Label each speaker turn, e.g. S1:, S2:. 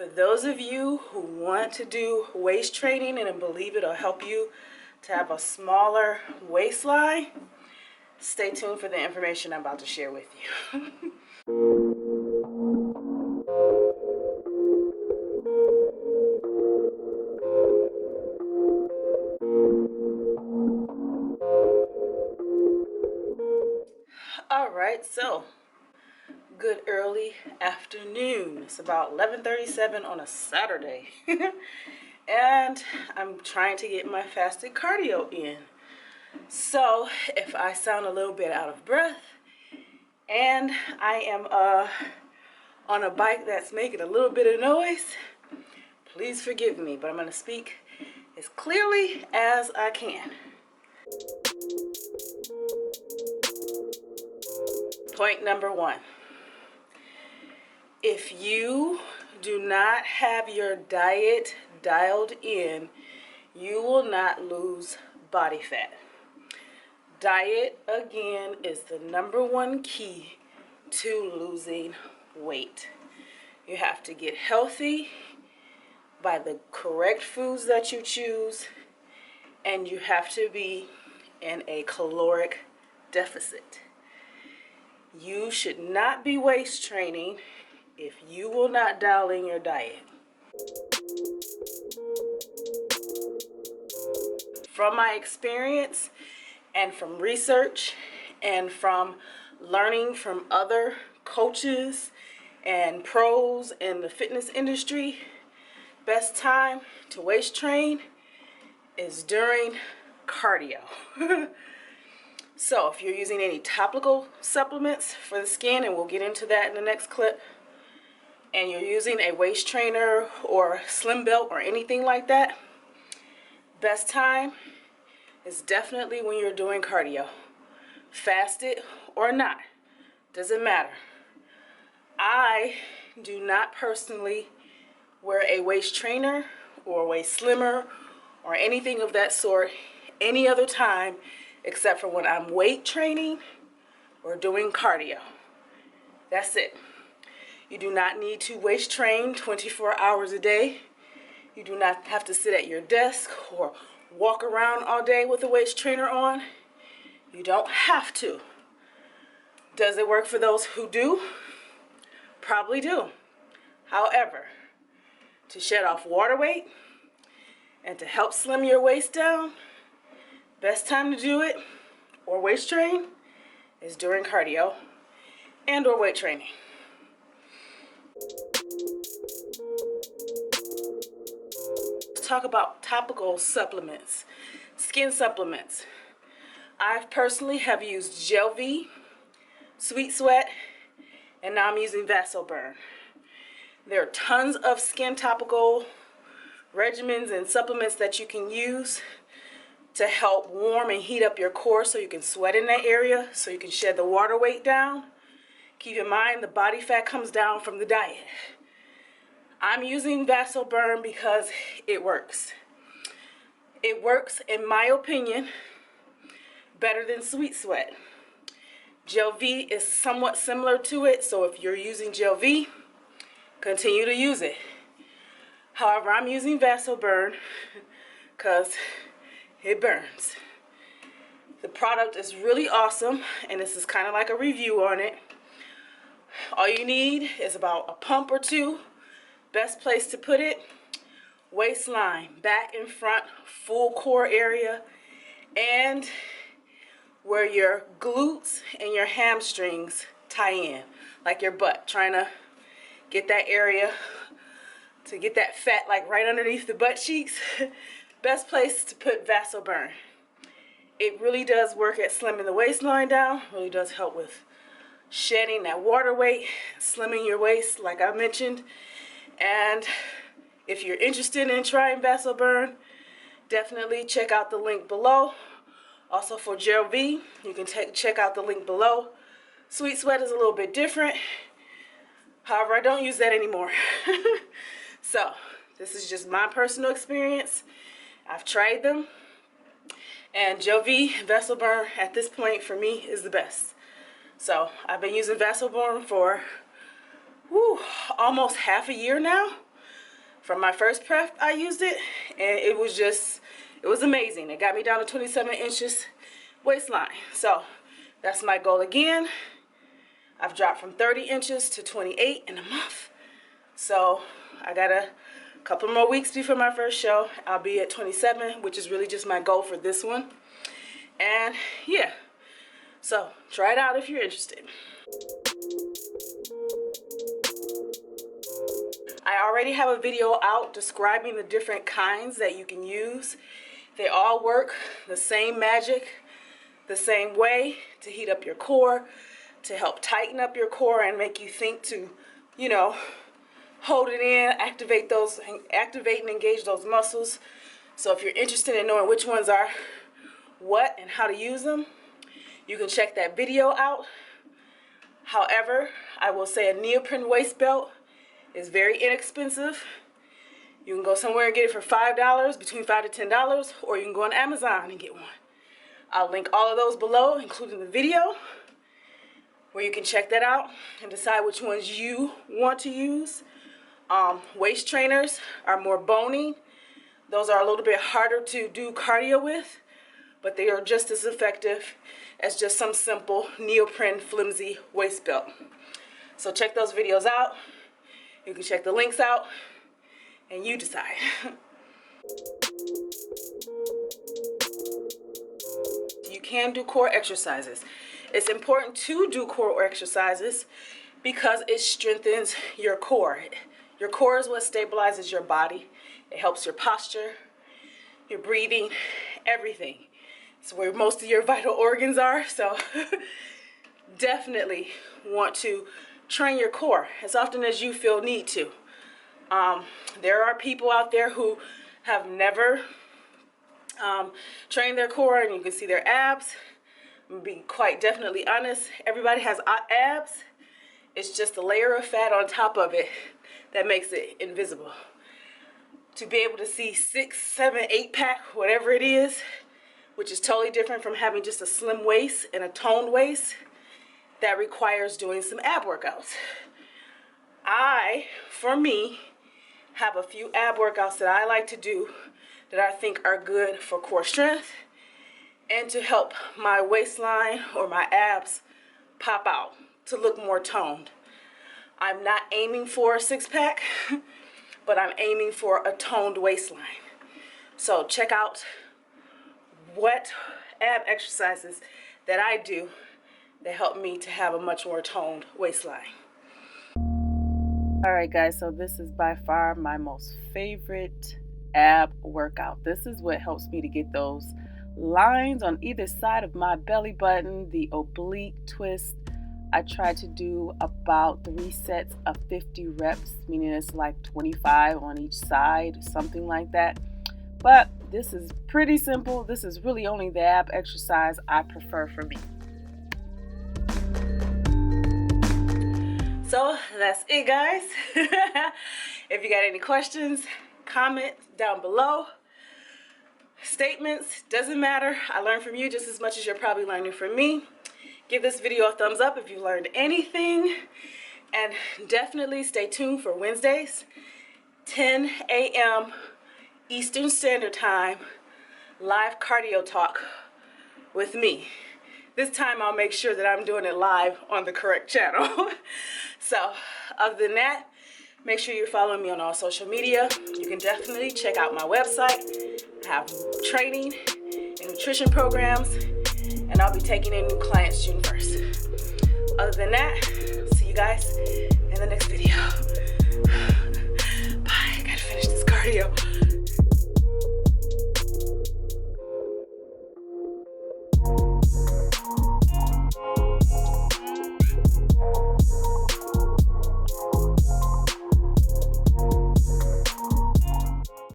S1: For those of you who want to do waist training and believe it'll help you to have a smaller waistline, stay tuned for the information I'm about to share with you. All right, so good early afternoon. It's about 11:37 on a Saturday. And I'm trying to get my fasted cardio in. So if I sound a little bit out of breath and I am on a bike that's making a little bit of noise, please forgive me, but I'm going to speak as clearly as I can. Point number one. If you do not have your diet dialed in, you will not lose body fat. Diet, again, is the number one key to losing weight. You have to get healthy by the correct foods that you choose, and you have to be in a caloric deficit. You should not be waist training if you will not dial in your diet. From my experience and from research and from learning from other coaches and pros in the fitness industry, best time to waist train is during cardio. So if you're using any topical supplements for the skin, and we'll get into that in the next clip, and you're using a waist trainer or slim belt or anything like that, best time is definitely when you're doing cardio. Fasted or not, doesn't matter. I do not personally wear a waist trainer or a waist slimmer or anything of that sort any other time except for when I'm weight training or doing cardio. That's it. You do not need to waist train 24 hours a day. You do not have to sit at your desk or walk around all day with a waist trainer on. You don't have to. Does it work for those who do? Probably do. However, to shed off water weight and to help slim your waist down, best time to do it or waist train is during cardio and or weight training. Let's talk about topical supplements, skin supplements. I personally have used Gel V, Sweet Sweat, and now I'm using Vasoburn. There are tons of skin topical regimens and supplements that you can use to help warm and heat up your core so you can sweat in that area, so you can shed the water weight down. Keep in mind the body fat comes down from the diet. I'm using Vasoburn because it works. It works, in my opinion, better than Sweet Sweat. Gel V is somewhat similar to it, so if you're using Gel V, continue to use it. However, I'm using Vasoburn because it burns. The product is really awesome, and this is kind of like a review on it. All you need is about a pump or two. Best place to put it, waistline, back and front, full core area, and where your glutes and your hamstrings tie in, like your butt, trying to get that area to get that fat like right underneath the butt cheeks. Best place to put Vasoburn. It really does work at slimming the waistline down, really does help with shedding that water weight, slimming your waist like I mentioned. And if you're interested in trying Vasoburn, definitely check out the link below. Also for Gel V, you can check out the link below. Sweet Sweat is a little bit different. However, I don't use that anymore. So this is just my personal experience. I've tried them, and Gel V, Vasoburn at this point for me is the best. So I've been using Vasoburn for almost half a year now. From my first prep, I used it, and it was amazing. It got me down to 27 inches waistline. So that's my goal again. I've dropped from 30 inches to 28 in a month. So I got a couple more weeks before my first show. I'll be at 27, which is really just my goal for this one. And yeah, so try it out if you're interested. I already have a video out describing the different kinds that you can use. They all work the same magic, the same way to heat up your core, to help tighten up your core and make you think to, you know, hold it in, activate and engage those muscles. So if you're interested in knowing which ones are what and how to use them, you can check that video out. However, I will say a neoprene waist belt is very inexpensive. You can go somewhere and get it for $5, between $5 to $10, or you can go on Amazon and get one. I'll link all of those below, including the video, where you can check that out and decide which ones you want to use. Waist trainers are more bony. Those are a little bit harder to do cardio with, but they are just as effective as just some simple neoprene flimsy waist belt. So check those videos out. You can check the links out, and you decide. You can do core exercises. It's important to do core exercises because it strengthens your core. Your core is what stabilizes your body. It helps your posture, your breathing, everything. It's where most of your vital organs are, so definitely want to train your core as often as you feel need to. There are people out there who have never trained their core, and you can see their abs. I'm gonna be quite definitely honest, everybody has abs. It's just a layer of fat on top of it that makes it invisible. To be able to see 6, 7, 8 pack, whatever it is, which is totally different from having just a slim waist and a toned waist, that requires doing some ab workouts. For me, have a few ab workouts that I like to do that I think are good for core strength and to help my waistline or my abs pop out to look more toned. I'm not aiming for a 6-pack, but I'm aiming for a toned waistline. So check out what ab exercises that I do that help me to have a much more toned waistline. All right, guys, so this is by far my most favorite ab workout. This is what helps me to get those lines on either side of my belly button, the oblique twist. I try to do about 3 sets of 50 reps, meaning it's like 25 on each side, something like that. But this is pretty simple. This is really only the ab exercise I prefer for me. So that's it, guys. If you got any questions, comment down below. Statements, doesn't matter. I learned from you just as much as you're probably learning from me. Give this video a thumbs up if you learned anything. And definitely stay tuned for Wednesdays, 10 a.m. Eastern Standard Time, live cardio talk with me. This time I'll make sure that I'm doing it live on the correct channel. So other than that, make sure you're following me on all social media. You can definitely check out my website. I have training and nutrition programs, and I'll be taking in new clients June 1st. Other than that, see you guys in the next video. Bye, I gotta finish this cardio.